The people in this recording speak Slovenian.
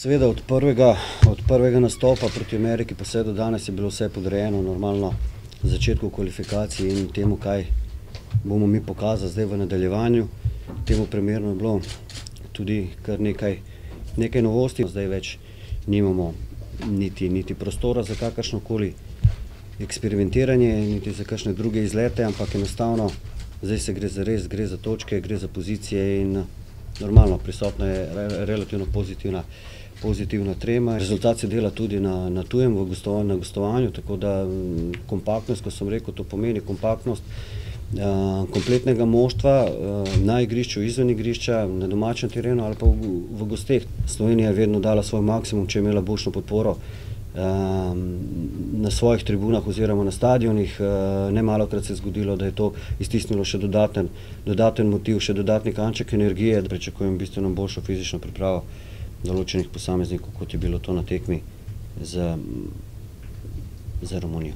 Seveda od prvega nastopa proti Ameriki pa vse do danes je bilo vse podrejeno normalno začetku kvalifikacij in temu, kaj bomo mi pokazali zdaj v nadaljevanju. Temu primerno je bilo tudi kar nekaj novosti. Zdaj več nimamo niti prostora za kakršnokoli eksperimentiranje, niti za kakšne druge izlete, ampak enostavno zdaj se gre gre za točke, gre za pozicije in normalno prisotna je relativno pozitivna trema. Rezultat se dela tudi na tujem, na gostovanju, tako da kompaktnost, ko sem rekel, to pomeni kompaktnost kompletnega moštva na igrišču, izven igrišča, na domačem terenu ali pa v gosteh. Slovenija je vedno dala svoj maksimum, če je imela boljšo podporo na svojih tribunah oziroma na stadionih. Nemalokrat se je zgodilo, da je to iztisnilo še dodaten motiv, še dodatni kanček energije. Pričakujem bistveno boljšo fizično pripravo določenih posameznikov, kot je bilo to na tekmi z Romunijo.